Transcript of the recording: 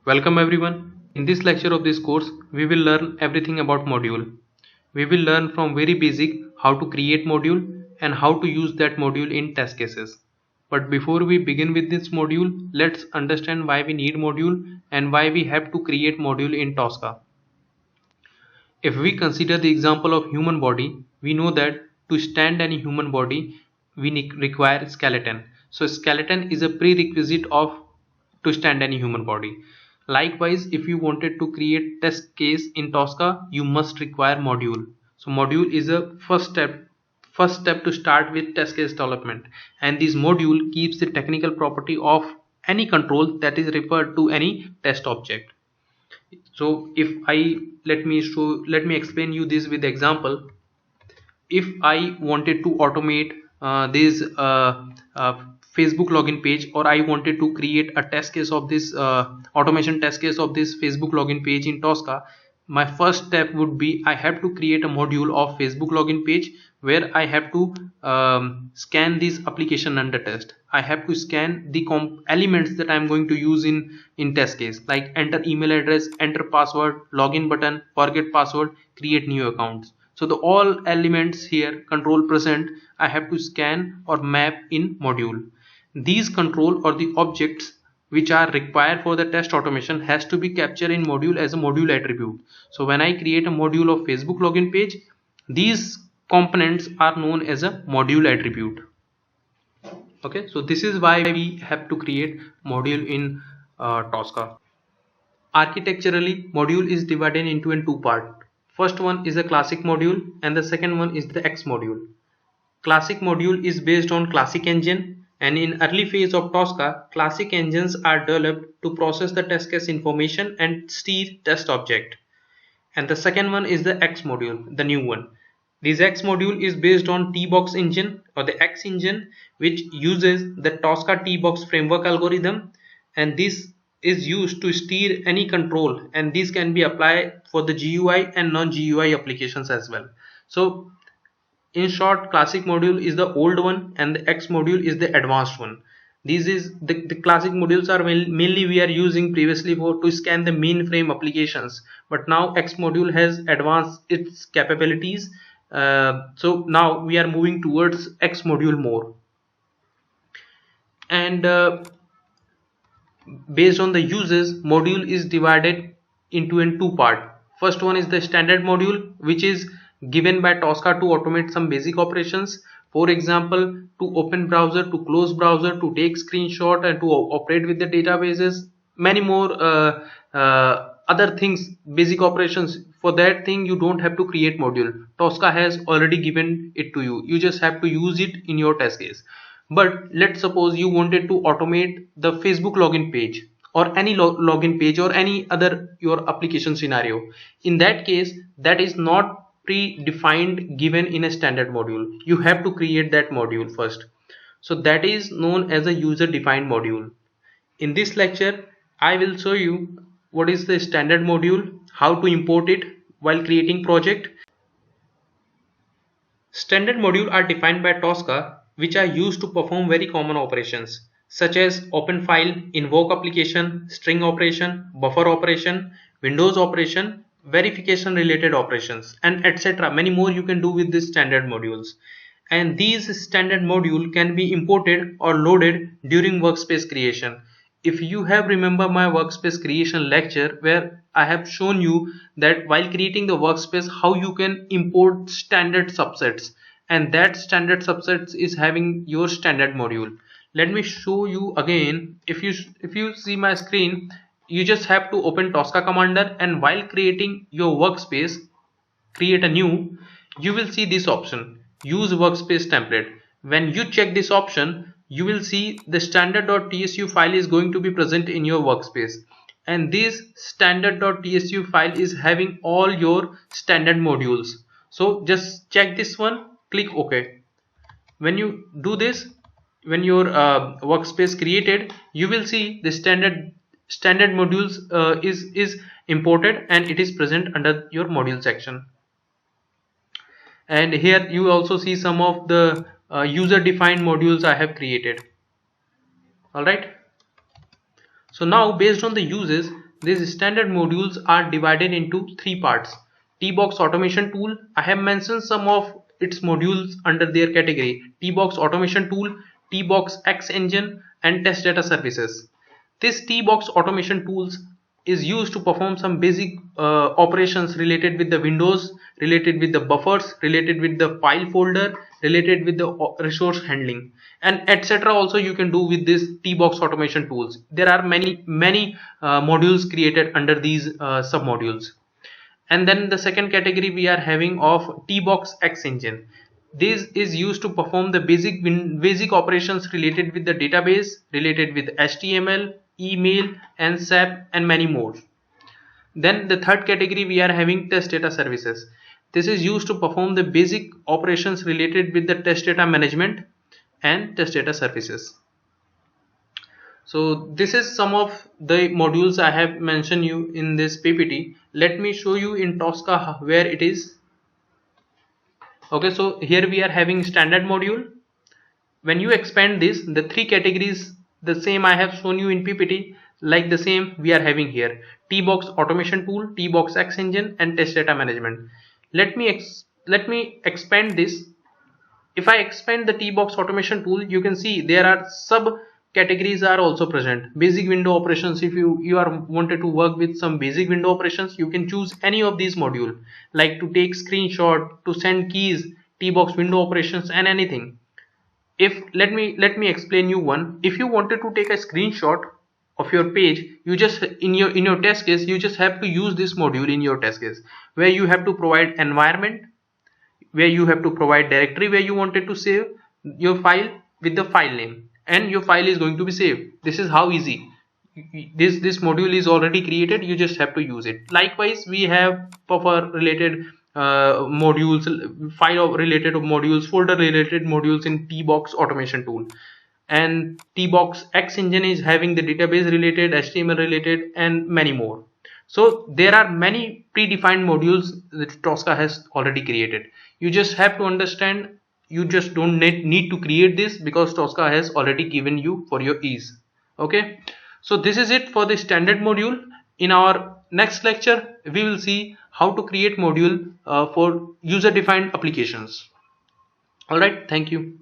Welcome everyone. In this lecture of this course, we will learn everything about module. We will learn from very basic how to create module and how to use that module in test cases. But before we begin with this module, let's understand why we need module and why we have to create module in Tosca. If we consider the example of human body, we know that to stand any human body, we require skeleton. So skeleton is a prerequisite of to stand any human body. Likewise, if you wanted to create test case in Tosca, you must require module. So module is a first step to start with test case development, and this module keeps the technical property of any control that is referred to any test object. So if I let me explain you this with example. If I wanted to automate this Facebook login page, or I wanted to create a test case of this automation test case of this Facebook login page in Tosca, my first step would be I have to create a module of Facebook login page where I have to scan this application under test. I have to scan the elements that I'm going to use in test case, like enter email address, enter password, login button, forget password, create new accounts. So the all elements here control present I have to scan or map in module. These control or the objects which are required for the test automation has to be captured in module as a module attribute. So when I create a module of Facebook login page, these components are known as a module attribute. Okay, so this is why we have to create module in Tosca. Architecturally, module is divided into two parts. First one is the classic module and the second one is the X module. Classic module is based on classic engine, and in early phase of Tosca, classic engines are developed to process the test case information and steer test object. And the second one is the X module, the new one. This X module is based on T-Box engine or the X engine, which uses the Tosca T-Box framework algorithm, and this is used to steer any control, and this can be applied for the GUI and non-GUI applications as well. So in short, classic module is the old one and the X module is the advanced one. This is the classic modules are mainly we are using previously for to scan the mainframe applications, but now X module has advanced its capabilities. So now we are moving towards X module more, and based on the uses, module is divided into two part. First one is the standard module, which is given by Tosca to automate some basic operations. For example, to open browser, to close browser, to take screenshot, and to operate with the databases, many more other things, basic operations. For that thing you don't have to create module. Tosca has already given it to you. You just have to use it in your test case. But let's suppose you wanted to automate the Facebook login page or any login page or any other your application scenario. In that case, that is not predefined given in a standard module. You have to create that module first. So that is known as a user defined module. In this lecture, I will show you what is the standard module, how to import it while creating project. Standard modules are defined by Tosca, which are used to perform very common operations such as open file, invoke application, string operation, buffer operation, Windows operation, verification related operations, and etc. Many more you can do with these standard modules. And these standard module can be imported or loaded during workspace creation. If you have remember my workspace creation lecture where I have shown you that while creating the workspace how you can import standard subsets, and that standard subsets is having your standard module. Let me show you again. If you see my screen, you just have to open Tosca Commander, and while creating your workspace, create a new, you will see this option, use workspace template. When you check this option, you will see the standard.tsu file is going to be present in your workspace, and this standard.tsu file is having all your standard modules. So just check this one, click OK. When you do this, when your workspace created, you will see the standard modules is imported and it is present under your module section. And here you also see some of the user defined modules I have created. Alright, so now based on the uses, these standard modules are divided into three parts. Tbox automation tool, I have mentioned some of its modules under their category: Tbox automation tool, Tbox X engine, and test data services. This Tbox automation tools is used to perform some basic operations related with the windows, related with the buffers, related with the file folder, related with the resource handling, and etc. Also you can do with this Tbox automation tools. There are many modules created under these sub modules. And then the second category we are having of Tbox X engine. This is used to perform the basic operations related with the database, related with HTML, email, and SAP, and many more. Then the third category we are having test data services. This is used to perform the basic operations related with the test data management and test data services. So this is some of the modules I have mentioned you in this PPT. Let me show you in Tosca where it is. Okay, so here we are having standard module. When you expand this, the three categories, the same I have shown you in PPT, like the same we are having here: Tbox automation tool, Tbox X engine, and test data management. Let me expand this. If I expand the Tbox automation tool, you can see there are sub categories are also present. Basic window operations, if you are wanted to work with some basic window operations, you can choose any of these module, like to take screenshot, to send keys, Tbox window operations, and anything. If let me explain you one. If you wanted to take a screenshot of your page, you just in your test case, you just have to use this module in your test case, where you have to provide environment, where you have to provide directory where you wanted to save your file with the file name, and your file is going to be saved. This is how easy. This module is already created, you just have to use it. Likewise, we have buffer related modules, file related modules, folder related modules in Tbox automation tool. And Tbox X engine is having the database related, HTML related, and many more. So there are many predefined modules that Tosca has already created. You just have to understand. You just don't need to create this, because Tosca has already given you for your ease. Okay, so this is it for the standard module. In our next lecture, we will see how to create module for user defined applications. All right, thank you.